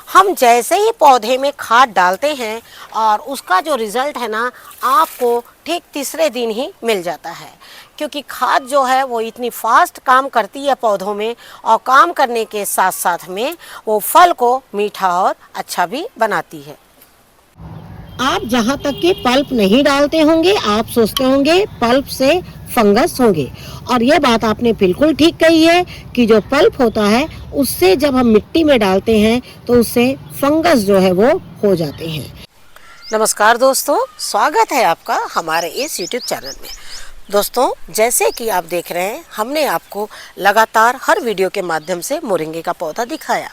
हम जैसे ही पौधे में खाद डालते हैं और उसका जो रिज़ल्ट है ना, आपको ठीक तीसरे दिन ही मिल जाता है, क्योंकि खाद जो है वो इतनी फास्ट काम करती है पौधों में, और काम करने के साथ साथ में वो फल को मीठा और अच्छा भी बनाती है। आप जहाँ तक कि पल्प नहीं डालते होंगे, आप सोचते होंगे पल्प से फंगस होंगे, और ये बात आपने बिल्कुल ठीक कही है कि जो पल्प होता है उससे जब हम मिट्टी में डालते हैं तो उससे फंगस जो है वो हो जाते हैं। नमस्कार दोस्तों, स्वागत है आपका हमारे इस YouTube चैनल में। दोस्तों, जैसे कि आप देख रहे हैं, हमने आपको लगातार हर वीडियो के माध्यम से मोरिंगे का पौधा दिखाया।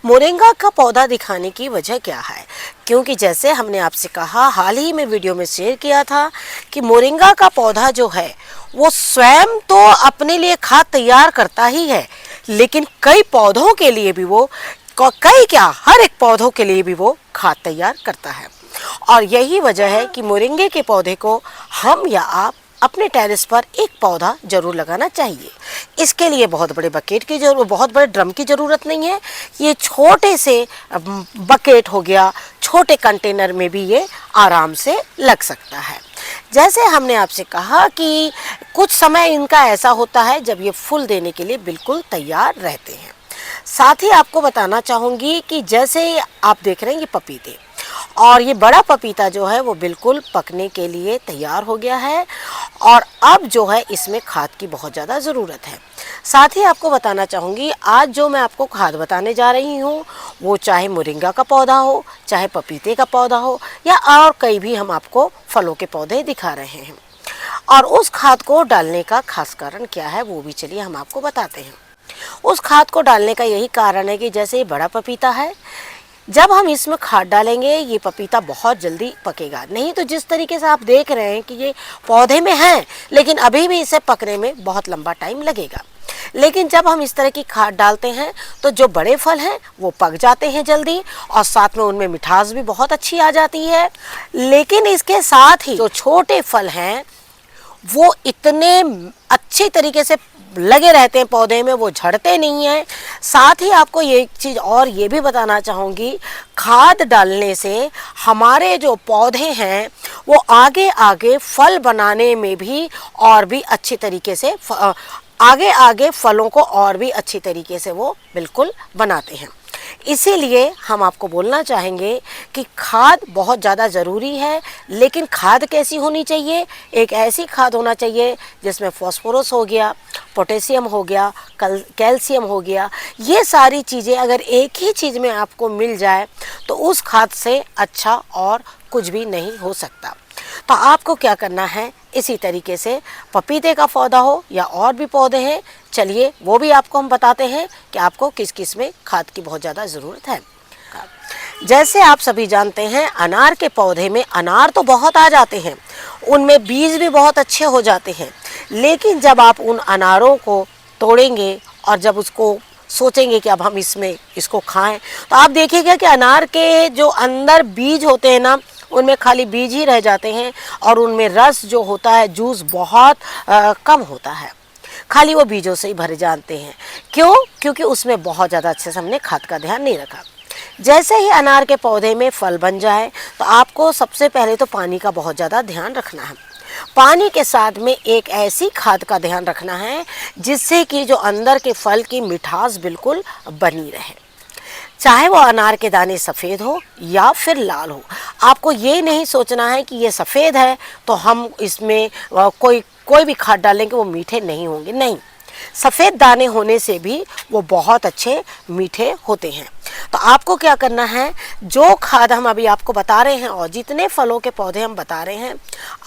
मोरिंगा का पौधा दिखाने की वजह क्या है? क्योंकि जैसे हमने आपसे कहा, हाल ही में वीडियो में शेयर किया था कि मोरिंगा का पौधा जो है वो स्वयं तो अपने लिए खाद तैयार करता ही है, लेकिन कई पौधों के लिए भी वो हर एक पौधों के लिए भी वो खाद तैयार करता है। और यही वजह है कि मोरिंगे के पौधे को हम या आप अपने टेरेस पर एक पौधा जरूर लगाना चाहिए। इसके लिए बहुत बड़े बहुत बड़े ड्रम की ज़रूरत नहीं है। ये छोटे से बकेट हो गया, छोटे कंटेनर में भी ये आराम से लग सकता है। जैसे हमने आपसे कहा कि कुछ समय इनका ऐसा होता है जब ये फूल देने के लिए बिल्कुल तैयार रहते हैं। साथ ही आपको बताना चाहूँगी कि जैसे आप देख रहे हैं ये पपीते, और ये बड़ा पपीता जो है वो बिल्कुल पकने के लिए तैयार हो गया है, और अब जो है इसमें खाद की बहुत ज़्यादा ज़रूरत है। साथ ही आपको बताना चाहूँगी, आज जो मैं आपको खाद बताने जा रही हूँ वो चाहे मोरिंगा का पौधा हो, चाहे पपीते का पौधा हो, या और कई भी हम आपको फलों के पौधे दिखा रहे हैं। और उस खाद को डालने का खास कारण क्या है वो भी चलिए हम आपको बताते हैं। उस खाद को डालने का यही कारण है कि जैसे ये बड़ा पपीता है, जब हम इसमें खाद डालेंगे ये पपीता बहुत जल्दी पकेगा। नहीं तो जिस तरीके से आप देख रहे हैं कि ये पौधे में है, लेकिन अभी भी इसे पकने में बहुत लंबा टाइम लगेगा। लेकिन जब हम इस तरह की खाद डालते हैं तो जो बड़े फल हैं वो पक जाते हैं जल्दी, और साथ में उनमें मिठास भी बहुत अच्छी आ जाती है। लेकिन इसके साथ ही जो छोटे फल हैं वो इतने अच्छे तरीके से लगे रहते हैं पौधे में, वो झड़ते नहीं हैं। साथ ही आपको ये चीज़ और ये भी बताना चाहूँगी, खाद डालने से हमारे जो पौधे हैं वो आगे आगे फल बनाने में भी और भी अच्छी तरीके से आगे फलों को और भी अच्छी तरीके से वो बिल्कुल बनाते हैं। इसीलिए हम आपको बोलना चाहेंगे कि खाद बहुत ज़्यादा ज़रूरी है, लेकिन खाद कैसी होनी चाहिए? एक ऐसी खाद होना चाहिए जिसमें फास्फोरस हो गया, पोटेशियम हो गया, कैल्शियम हो गया। ये सारी चीज़ें अगर एक ही चीज़ में आपको मिल जाए तो उस खाद से अच्छा और कुछ भी नहीं हो सकता। तो आपको क्या करना है, इसी तरीके से पपीते का पौधा हो या और भी पौधे हैं, चलिए वो भी आपको हम बताते हैं कि आपको किस किस में खाद की बहुत ज़्यादा ज़रूरत है। जैसे आप सभी जानते हैं, अनार के पौधे में अनार तो बहुत आ जाते हैं, उनमें बीज भी बहुत अच्छे हो जाते हैं। लेकिन जब आप उन अनारों को तोड़ेंगे और जब उसको सोचेंगे कि अब हम इसको खाएं, तो आप देखिएगा कि अनार के जो अंदर बीज होते हैं ना, उनमें खाली बीज ही रह जाते हैं, और उनमें रस जो होता है, जूस बहुत कम होता है। खाली वो बीजों से ही भरे जाते हैं। क्यों? क्योंकि उसमें बहुत ज़्यादा अच्छे से हमने खाद का ध्यान नहीं रखा। जैसे ही अनार के पौधे में फल बन जाए तो आपको सबसे पहले तो पानी का बहुत ज़्यादा ध्यान रखना है। पानी के साथ में एक ऐसी खाद का ध्यान रखना है जिससे कि जो अंदर के फल की मिठास बिल्कुल बनी रहे। चाहे वो अनार के दाने सफ़ेद हो या फिर लाल हो, आपको ये नहीं सोचना है कि ये सफ़ेद है तो हम इसमें कोई भी खाद डालेंगे वो मीठे नहीं होंगे। नहीं, सफ़ेद दाने होने से भी वो बहुत अच्छे मीठे होते हैं। तो आपको क्या करना है, जो खाद हम अभी आपको बता रहे हैं और जितने फलों के पौधे हम बता रहे हैं,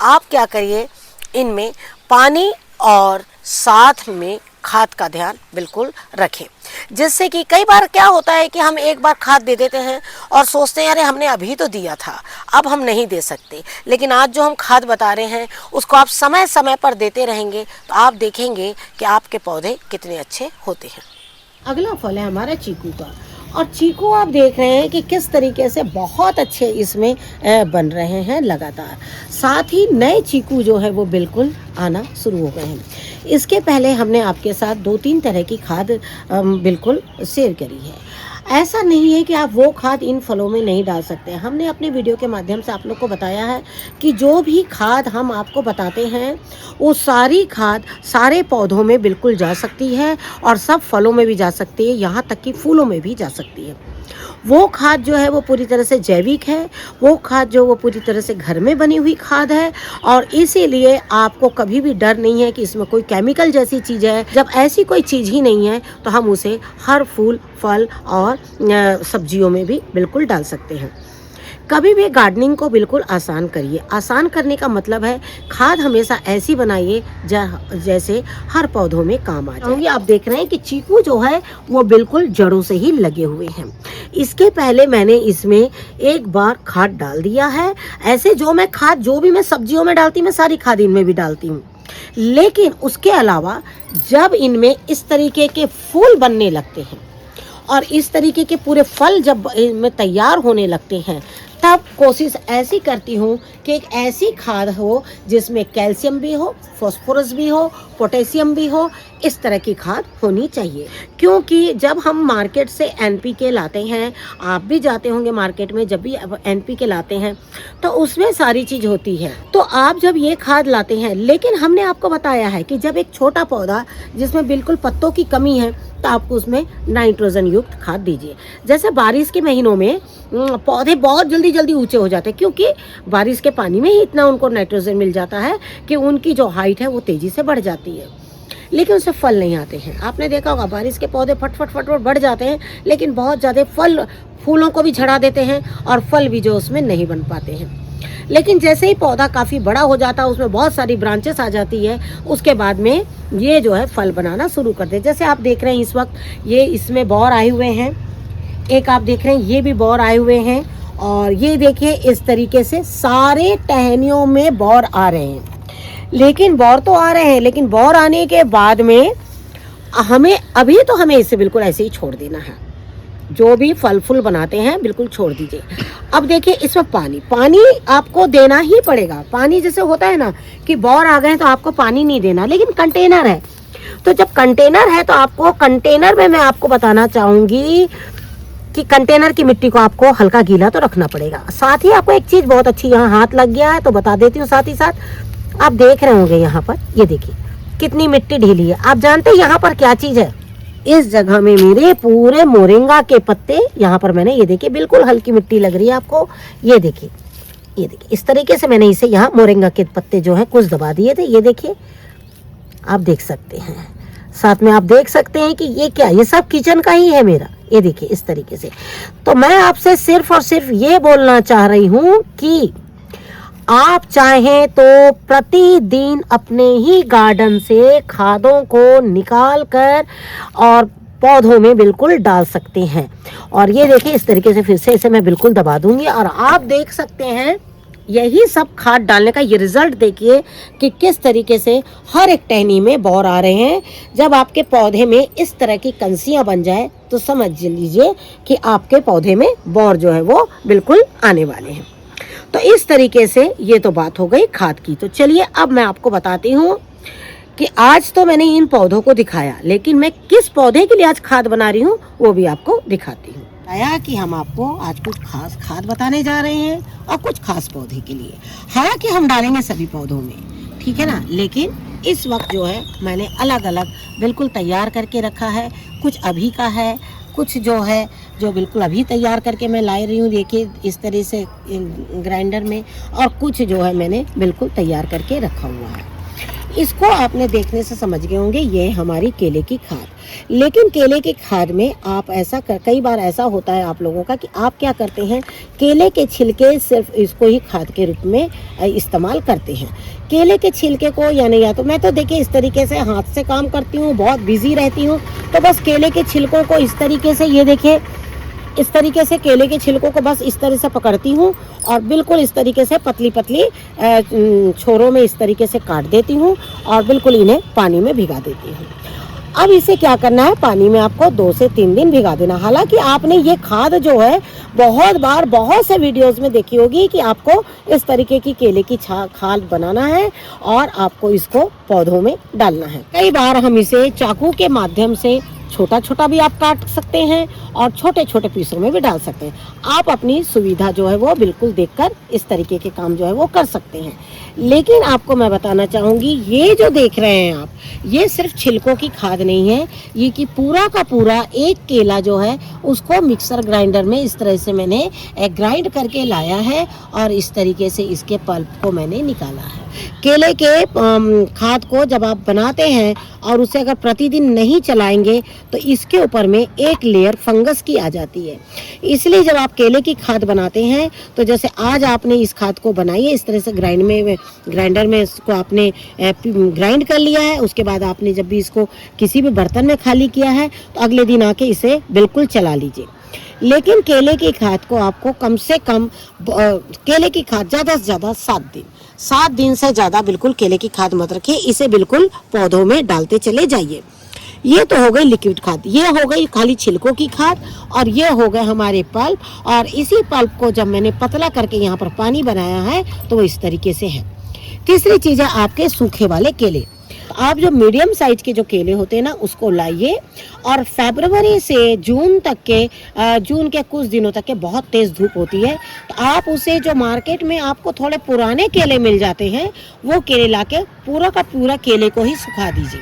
आप क्या करिए, इनमें पानी और साथ में खाद का ध्यान बिल्कुल रखें। जिससे कि कई बार क्या होता है कि हम एक बार खाद दे देते हैं और सोचते हैं अरे हमने अभी तो दिया था, अब हम नहीं दे सकते। लेकिन आज जो हम खाद बता रहे हैं उसको आप समय समय पर देते रहेंगे तो आप देखेंगे कि आपके पौधे कितने अच्छे होते हैं। अगला फल है हमारा चीकू का, और चीकू आप देख रहे हैं कि किस तरीके से बहुत अच्छे इसमें बन रहे हैं लगातार। साथ ही नए चीकू जो है वो बिल्कुल आना शुरू हो गए हैं। इसके पहले हमने आपके साथ 2-3 तरह की खाद बिल्कुल शेयर करी है। ऐसा नहीं है कि आप वो खाद इन फलों में नहीं डाल सकते। हमने अपने वीडियो के माध्यम से आप लोग को बताया है कि जो भी खाद हम आपको बताते हैं वो सारी खाद सारे पौधों में बिल्कुल जा सकती है और सब फलों में भी जा सकती है, यहाँ तक कि फूलों में भी जा सकती है। वो खाद जो है वो पूरी तरह से जैविक है, वो खाद जो वो पूरी तरह से घर में बनी हुई खाद है और इसीलिए आपको कभी भी डर नहीं है कि इसमें कोई केमिकल जैसी चीज़ है। जब ऐसी कोई चीज़ ही नहीं है तो हम उसे हर फूल, फल और सब्जियों में भी बिल्कुल डाल सकते हैं। कभी भी गार्डनिंग को बिल्कुल आसान करिए। आसान करने का मतलब है खाद हमेशा ऐसी बनाइए जैसे हर पौधों में काम आ जाए। आप देख रहे हैं कि चीकू जो है वो बिल्कुल जड़ों से ही लगे हुए हैं। इसके पहले मैंने इसमें एक बार खाद डाल दिया है। ऐसे जो भी मैं सब्जियों में डालती हूँ, मैं सारी खाद इनमें भी डालती हूँ। लेकिन उसके अलावा जब इनमें इस तरीके के फूल बनने लगते हैं और इस तरीके के पूरे फल जब इनमें तैयार होने लगते हैं, तब कोशिश ऐसी करती हूँ कि एक ऐसी खाद हो जिसमें कैल्शियम भी हो, फास्फोरस भी हो, पोटेशियम भी हो। इस तरह की खाद होनी चाहिए, क्योंकि जब हम मार्केट से एनपीके लाते हैं, आप भी जाते होंगे मार्केट में, जब भी एनपीके लाते हैं तो उसमें सारी चीज़ होती है। तो आप जब ये खाद लाते हैं, लेकिन हमने आपको बताया है कि जब एक छोटा पौधा जिसमें बिल्कुल पत्तों की कमी है तो आपको उसमें नाइट्रोजन युक्त खाद दीजिए। जैसे बारिश के महीनों में पौधे बहुत जल्दी जल्दी ऊंचे हो जाते हैं, क्योंकि बारिश के पानी में ही इतना उनको नाइट्रोजन मिल जाता है कि उनकी जो हाइट है वो तेज़ी से बढ़ जाती है, लेकिन उससे फल नहीं आते हैं। आपने देखा होगा बारिश के पौधे फटफट फटफट बढ़ जाते हैं, लेकिन बहुत ज़्यादा फूलों को भी झड़ा देते हैं और फल भी जो उसमें नहीं बन पाते हैं। लेकिन जैसे ही पौधा काफ़ी बड़ा हो जाता है, उसमें बहुत सारी ब्रांचेस आ जाती है, उसके बाद में ये जो है फल बनाना शुरू करते हैं। जैसे आप देख रहे हैं इस वक्त ये इसमें बौर आए हुए हैं, एक आप देख रहे हैं ये भी बौर आए हुए हैं, और ये देखिए इस तरीके से सारे टहनियों में बौर आ रहे हैं। लेकिन बौर तो आ रहे हैं, लेकिन बौर आने के बाद में हमें इसे बिल्कुल ऐसे ही छोड़ देना है। जो भी फल फूल बनाते हैं बिल्कुल छोड़ दीजिए। अब देखिए इसमें पानी आपको देना ही पड़ेगा। पानी जैसे होता है ना कि बौर आ गए तो आपको पानी नहीं देना, लेकिन कंटेनर है, तो जब कंटेनर है तो आपको कंटेनर में मैं आपको बताना चाहूँगी कि कंटेनर की मिट्टी को आपको हल्का गीला तो रखना पड़ेगा। साथ ही आपको एक चीज़ बहुत अच्छी, यहाँ हाथ लग गया है तो बता देती हूँ, साथ ही साथ आप देख रहे होंगे यहाँ पर, ये देखिए कितनी मिट्टी ढीली है। आप जानते हैं यहाँ पर क्या चीज़ है? इस जगह में मेरे पूरे मोरिंगा के पत्ते, यहाँ पर मैंने, ये देखिए बिल्कुल हल्की मिट्टी लग रही है आपको, ये देखिए इस तरीके से मैंने इसे यहाँ मोरिंगा के पत्ते जो है कुछ दबा दिए थे। ये देखिए आप देख सकते हैं, साथ में आप देख सकते हैं कि ये क्या, ये सब किचन का ही है मेरा, ये देखिए इस तरीके से। तो मैं आपसे सिर्फ और सिर्फ ये बोलना चाह रही हूँ कि आप चाहें तो प्रतिदिन अपने ही गार्डन से खादों को निकाल कर और पौधों में बिल्कुल डाल सकते हैं। और ये देखिए इस तरीके से फिर से इसे मैं बिल्कुल दबा दूंगी और आप देख सकते हैं यही सब खाद डालने का ये रिजल्ट देखिए कि किस तरीके से हर एक टहनी में बौर आ रहे हैं। जब आपके पौधे में इस तरह की कंसियां बन जाए तो समझ लीजिए कि आपके पौधे में बौर जो है वो बिल्कुल आने वाले हैं। तो इस तरीके से ये तो बात हो गई खाद की। तो चलिए अब मैं आपको बताती हूँ कि आज तो मैंने इन पौधों को दिखाया, लेकिन मैं किस पौधे के लिए आज खाद बना रही हूँ वो भी आपको दिखाती हूँ। बताया कि हम आपको आज कुछ खास खाद बताने जा रहे हैं और कुछ खास पौधे के लिए। हालांकि हम डालेंगे सभी पौधों में, ठीक है ना, लेकिन इस वक्त जो है मैंने अलग अलग बिल्कुल तैयार करके रखा है। कुछ अभी का है, कुछ जो है जो बिल्कुल अभी तैयार करके मैं ला रही हूँ, देखिए इस तरह से ग्राइंडर में, और कुछ जो है मैंने बिल्कुल तैयार करके रखा हुआ है। इसको आपने देखने से समझ गए होंगे ये हमारी केले की खाद। लेकिन केले की खाद में आप कई बार ऐसा होता है आप लोगों का कि आप क्या करते हैं, केले के छिलके सिर्फ इसको ही खाद के रूप में इस्तेमाल करते हैं। केले के छिलके को यानी या तो मैं तो देखिए इस तरीके से हाथ से काम करती हूँ, बहुत बिजी रहती हूँ, तो बस केले के छिलकों को इस तरीके से, ये देखिए इस तरीके से केले के छिलकों को बस इस तरह से पकड़ती हूँ और बिल्कुल इस तरीके से पतली पतली छोरों में इस तरीके से काट देती हूँ और बिल्कुल इन्हें पानी में भिगा देती हूँ। अब इसे क्या करना है, पानी में आपको 2 से 3 दिन भिगा देना। हालांकि आपने ये खाद जो है बहुत बार बहुत से वीडियोस में देखी होगी कि आपको इस तरीके की केले की खाद बनाना है और आपको इसको पौधों में डालना है। कई बार हम इसे चाकू के माध्यम से छोटा छोटा भी आप काट सकते हैं और छोटे छोटे पीसों में भी डाल सकते हैं। आप अपनी सुविधा जो है वो बिल्कुल देखकर इस तरीके के काम जो है वो कर सकते हैं। लेकिन आपको मैं बताना चाहूँगी, ये जो देख रहे हैं आप, ये सिर्फ छिलकों की खाद नहीं है, ये कि पूरा का पूरा एक केला जो है उसको मिक्सर ग्राइंडर में इस तरह से मैंने ग्राइंड करके लाया है और इस तरीके से इसके पल्प को मैंने निकाला है। केले के खाद को जब आप बनाते हैं और उसे अगर प्रतिदिन नहीं चलाएंगे तो इसके ऊपर में एक लेयर फंगस की आ जाती है। इसलिए जब आप केले की खाद बनाते हैं तो जैसे आज आपने इस खाद को बनाई है, इस तरह से ग्राइंडर में इसको आपने ग्राइंड कर लिया है। उसके बाद आपने जब भी इसको किसी भी बर्तन में खाली किया है तो अगले दिन आके इसे बिल्कुल चला लीजिए। लेकिन केले की खाद को आपको कम से कम केले की खाद ज़्यादा से ज़्यादा 7 दिन से ज़्यादा बिल्कुल केले की खाद मत रखिए, इसे बिल्कुल पौधों में डालते चले जाइए। ये तो हो गई लिक्विड खाद, ये हो गई खाली छिलकों की खाद, और ये हो गए हमारे पल्प। और इसी पल्प को जब मैंने पतला करके यहाँ पर पानी बनाया है तो वो इस तरीके से है। तीसरी चीज़ है आपके सूखे वाले केले। आप जो मीडियम साइज के जो केले होते हैं ना उसको लाइए, और फरवरी से जून तक के जून के कुछ दिनों तक के बहुत तेज़ धूप होती है, तो आप उसे जो मार्केट में आपको थोड़े पुराने केले मिल जाते हैं वो केले लाके पूरा का पूरा केले को ही सुखा दीजिए।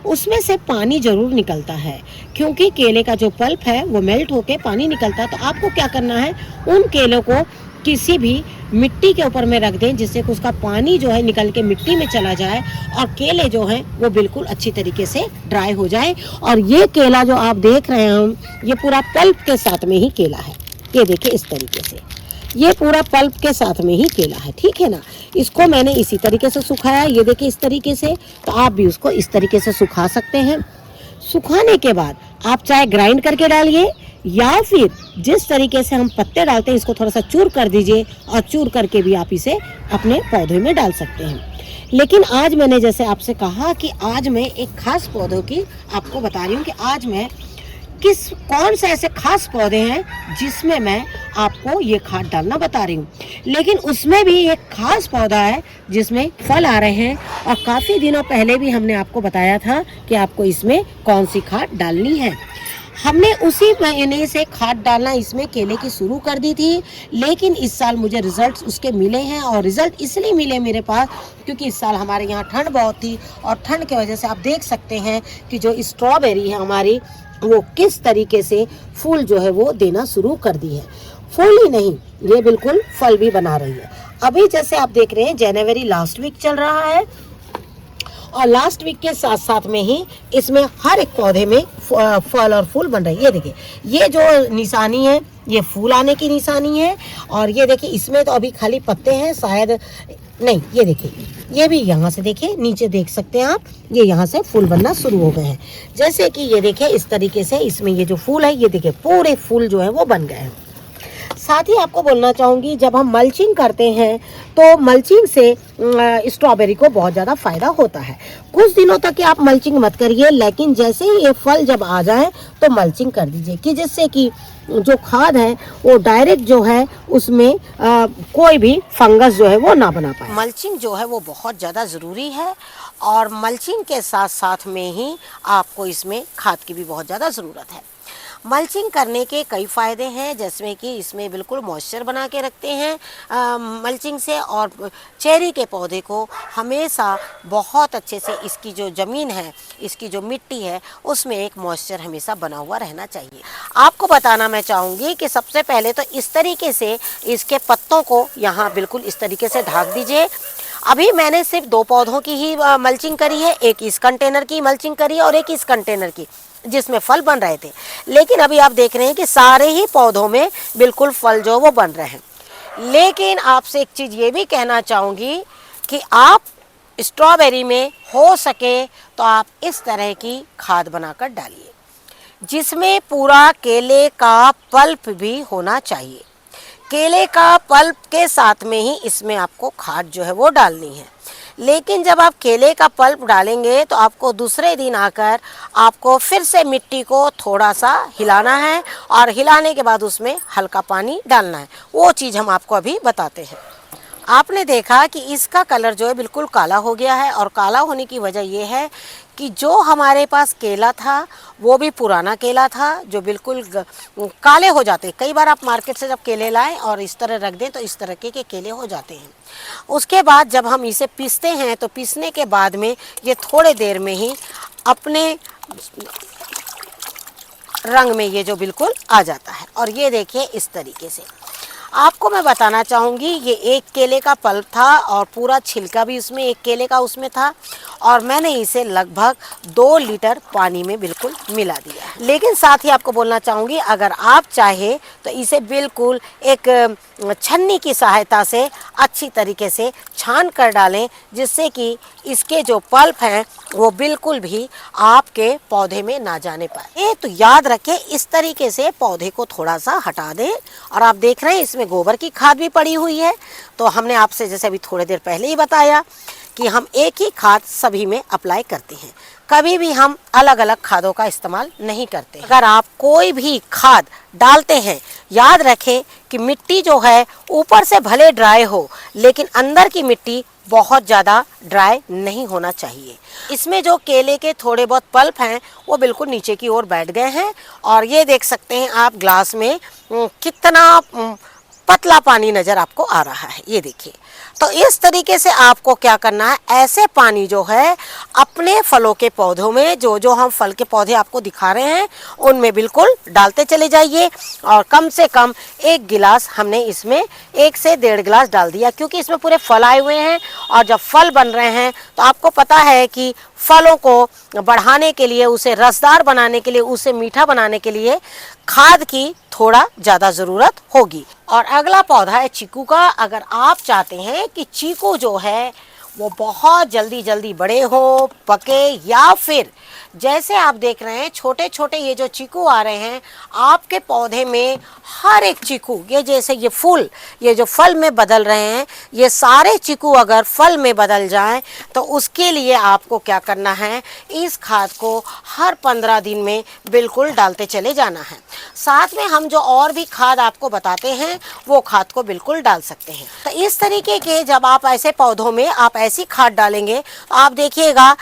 उसमें से पानी ज़रूर निकलता है, क्योंकि केले का जो पल्प है वो मेल्ट होके पानी निकलता है। तो आपको क्या करना है, उन केलों को किसी भी मिट्टी के ऊपर में रख दें जिससे कि उसका पानी जो है निकल के मिट्टी में चला जाए और केले जो हैं वो बिल्कुल अच्छी तरीके से ड्राई हो जाए। और ये केला जो आप देख रहे हैं हम, ये पूरा पल्प के साथ में ही केला है। ये देखिए इस तरीके से, ये पूरा पल्प के साथ में ही केला है, ठीक है ना। इसको मैंने इसी तरीके से सुखाया, ये देखिए इस तरीके से। तो आप भी उसको इस तरीके से सुखा सकते हैं। सुखाने के बाद आप चाहे ग्राइंड करके डालिए या फिर जिस तरीके से हम पत्ते डालते हैं इसको थोड़ा सा चूर कर दीजिए, और चूर करके भी आप इसे अपने पौधे में डाल सकते हैं। लेकिन आज मैंने जैसे आपसे कहा कि आज मैं एक खास पौधों की आपको बता रही हूँ कि आज मैं कौन से ऐसे खास पौधे हैं जिसमें मैं आपको ये खाद डालना बता रही हूँ। लेकिन उसमें भी एक खास पौधा है जिसमें फल आ रहे हैं, और काफ़ी दिनों पहले भी हमने आपको बताया था कि आपको इसमें कौन सी खाद डालनी है। हमने उसी महीने से खाद डालना इसमें केले की शुरू कर दी थी, लेकिन इस साल मुझे रिजल्ट्स उसके मिले हैं। और रिजल्ट इसलिए मिले मेरे पास क्योंकि इस साल हमारे यहाँ ठंड बहुत थी, और ठंड की वजह से आप देख सकते हैं कि जो स्ट्रॉबेरी है हमारी वो किस तरीके से फूल जो है वो देना शुरू कर दी है। फूल ही नहीं, ये बिल्कुल फल भी बना रही है। अभी जैसे आप देख रहे हैं जनवरी लास्ट वीक चल रहा है, और लास्ट वीक के साथ साथ में ही इसमें हर एक पौधे में फल और फूल बन रहे हैं। ये देखिए, ये जो निशानी है ये फूल आने की निशानी है, और ये देखिए इसमें तो अभी खाली पत्ते हैं शायद नहीं। ये देखिए, ये भी यहाँ से देखिए नीचे देख सकते हैं आप, ये यहाँ से फूल बनना शुरू हो गए हैं। जैसे कि ये देखिए इस तरीके से इसमें ये जो फूल है ये देखिए पूरे फूल जो है वो बन गए हैं। साथ ही आपको बोलना चाहूँगी, जब हम मल्चिंग करते हैं तो मल्चिंग से स्ट्रॉबेरी को बहुत ज़्यादा फ़ायदा होता है। कुछ दिनों तक आप मल्चिंग मत करिए, लेकिन जैसे ही ये फल जब आ जाए तो मल्चिंग कर दीजिए, कि जिससे कि जो खाद है वो डायरेक्ट जो है उसमें कोई भी फंगस जो है वो ना बना पाए। मल्चिंग जो है वो बहुत ज़्यादा ज़रूरी है, और मल्चिंग के साथ साथ में ही आपको इसमें खाद की भी बहुत ज़्यादा ज़रूरत है। मल्चिंग करने के कई फ़ायदे हैं, जिसमें कि इसमें बिल्कुल मॉइस्चर बना के रखते हैं मल्चिंग से, और चेरी के पौधे को हमेशा बहुत अच्छे से इसकी जो ज़मीन है, इसकी जो मिट्टी है उसमें एक मॉइस्चर हमेशा बना हुआ रहना चाहिए। आपको बताना मैं चाहूँगी कि सबसे पहले तो इस तरीके से इसके पत्तों को यहाँ बिल्कुल इस तरीके से ढक दीजिए। अभी मैंने सिर्फ 2 पौधों की ही मल्चिंग करी है, एक इस कंटेनर की मल्चिंग करी है और एक इस कंटेनर की जिसमें फल बन रहे थे। लेकिन अभी आप देख रहे हैं कि सारे ही पौधों में बिल्कुल फल जो वो बन रहे हैं। लेकिन आपसे एक चीज़ ये भी कहना चाहूँगी कि आप स्ट्रॉबेरी में हो सके तो आप इस तरह की खाद बनाकर डालिए, जिसमें पूरा केले का पल्प भी होना चाहिए। केले का पल्प के साथ में ही इसमें आपको खाद जो है वो डालनी है। लेकिन जब आप केले का पल्प डालेंगे तो आपको दूसरे दिन आकर आपको फिर से मिट्टी को थोड़ा सा हिलाना है, और हिलाने के बाद उसमें हल्का पानी डालना है। वो चीज़ हम आपको अभी बताते हैं। आपने देखा कि इसका कलर जो है बिल्कुल काला हो गया है, और काला होने की वजह ये है कि जो हमारे पास केला था वो भी पुराना केला था, जो बिल्कुल काले हो जाते। कई बार आप मार्केट से जब केले लाएं और इस तरह रख दें तो इस तरह के केले हो जाते हैं। उसके बाद जब हम इसे पीसते हैं तो पीसने के बाद में ये थोड़े देर में ही अपने रंग में ये जो बिल्कुल आ जाता है। और ये देखिए इस तरीके से आपको मैं बताना चाहूँगी, ये एक केले का पल्प था और पूरा छिलका भी उसमें एक केले का उसमें था, और मैंने इसे लगभग 2 लीटर पानी में बिल्कुल मिला दिया। लेकिन साथ ही आपको बोलना चाहूँगी, अगर आप चाहे तो इसे बिल्कुल एक छन्नी की सहायता से अच्छी तरीके से छान कर डालें, जिससे कि इसके जो पल्प हैं वो बिल्कुल भी आपके पौधे में ना जाने पाए। तो याद रखें, इस तरीके से पौधे को थोड़ा सा हटा दें। और आप देख रहे हैं इसमें गोबर की खाद भी पड़ी हुई है। तो हमने आपसे जैसे अभी थोड़ी देर पहले ही बताया कि हम एक ही खाद सभी में अप्लाई करते हैं, कभी भी हम अलग अलग खादों का इस्तेमाल नहीं करते। अगर आप कोई भी खाद डालते हैं, याद रखें कि मिट्टी जो है ऊपर से भले ड्राई हो, लेकिन अंदर की मिट्टी बहुत ज़्यादा ड्राई नहीं होना चाहिए। इसमें जो केले के थोड़े बहुत पल्प हैं वो बिल्कुल नीचे की ओर बैठ गए हैं, और ये देख सकते हैं आप ग्लास में कितना पतला पानी नज़र आपको आ रहा है, ये देखिए। तो इस तरीके से आपको क्या करना है, ऐसे पानी जो है अपने फलों के पौधों में, जो हम फल के पौधे आपको दिखा रहे हैं उनमें बिल्कुल डालते चले जाइए। और कम से कम 1 गिलास हमने इसमें 1 से 1.5 गिलास डाल दिया, क्योंकि इसमें पूरे फल आए हुए हैं। और जब फल बन रहे हैं तो आपको पता है कि फलों को बढ़ाने के लिए, उसे रसदार बनाने के लिए, उसे मीठा बनाने के लिए खाद की थोड़ा ज़्यादा ज़रूरत होगी। और अगला पौधा है चीकू का। अगर आप चाहते हैं कि चीकू जो है वो बहुत जल्दी जल्दी बड़े हो, पके, या फिर जैसे आप देख रहे हैं छोटे छोटे ये जो चीकू आ रहे हैं आपके पौधे में, हर एक चीकू, ये जैसे ये फूल, ये जो फल में बदल रहे हैं, ये सारे चीकू अगर फल में बदल जाएं तो उसके लिए आपको क्या करना है, इस खाद को हर 15 दिन में बिल्कुल डालते चले जाना है। साथ में हम जो और भी खाद आपको बताते हैं वो खाद को बिल्कुल डाल सकते हैं। तो इस तरीके के जब आप ऐसे पौधों में आप ऐसी खाद डालेंगे तो आप देखिएगा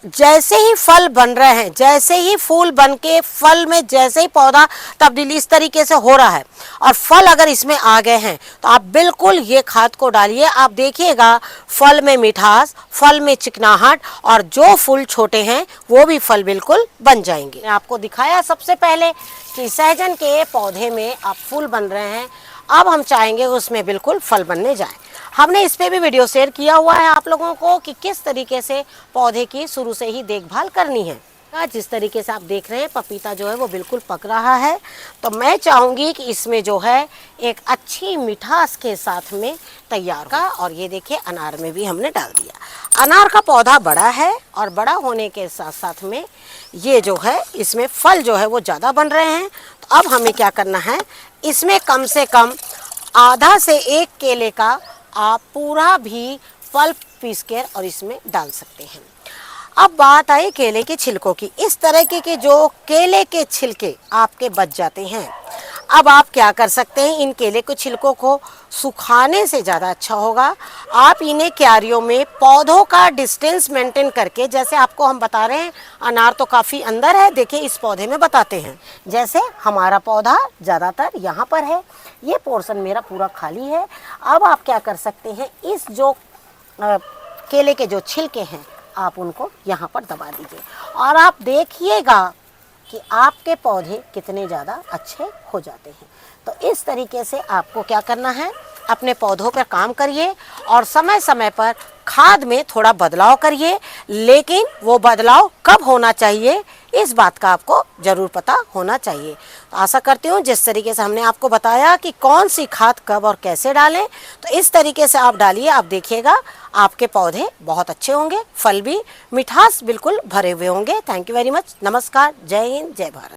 जैसे ही फल बन रहे हैं, जैसे ही फूल बन के फल में जैसे ही पौधा तब्दीली इस तरीके से हो रहा है और फल अगर इसमें आ गए हैं तो आप बिल्कुल ये खाद को डालिए। आप देखिएगा फल में मिठास, फल में चिकनाहट, और जो फूल छोटे हैं वो भी फल बिल्कुल बन जाएंगे। मैंने आपको दिखाया सबसे पहले कि सहजन के पौधे में अब फूल बन रहे हैं, अब हम चाहेंगे उसमें बिल्कुल फल बनने जाए। हमने इस पे भी वीडियो शेयर किया हुआ है आप लोगों को कि किस तरीके से पौधे की शुरू से ही देखभाल करनी है। जिस तरीके से आप देख रहे हैं पपीता जो है वो बिल्कुल पक रहा है, तो मैं चाहूँगी कि इसमें जो है एक अच्छी मिठास के साथ में तैयार का। और ये देखिए अनार में भी हमने डाल दिया। अनार का पौधा बड़ा है और बड़ा होने के साथ साथ में ये जो है इसमें फल जो है वो ज़्यादा बन रहे हैं। तो अब हमें क्या करना है, इसमें कम से कम आधा से 1 केले का आप पूरा भी पल्प पीस कर और इसमें डाल सकते हैं। अब बात आई केले के छिलकों की। इस तरह के जो केले के छिलके आपके बच जाते हैं, अब आप क्या कर सकते हैं, इन केले के छिलकों को सुखाने से ज़्यादा अच्छा होगा आप इन्हें क्यारियों में पौधों का डिस्टेंस मेंटेन करके, जैसे आपको हम बता रहे हैं अनार तो काफ़ी अंदर है, देखिए इस पौधे में बताते हैं, जैसे हमारा पौधा ज़्यादातर यहाँ पर है, ये पोर्शन मेरा पूरा खाली है। अब आप क्या कर सकते हैं, इस जो केले के जो छिलके हैं आप उनको यहाँ पर दबा दीजिए और आप देखिएगा कि आपके पौधे कितने ज़्यादा अच्छे हो जाते हैं। तो इस तरीके से आपको क्या करना है, अपने पौधों पर काम करिए और समय समय पर खाद में थोड़ा बदलाव करिए, लेकिन वो बदलाव कब होना चाहिए इस बात का आपको ज़रूर पता होना चाहिए। तो आशा करती हूँ जिस तरीके से हमने आपको बताया कि कौन सी खाद कब और कैसे डालें, तो इस तरीके से आप डालिए। आप देखिएगा आपके पौधे बहुत अच्छे होंगे, फल भी मिठास बिल्कुल भरे हुए होंगे। Thank you very much. नमस्कार, जय हिंद, जय भारत।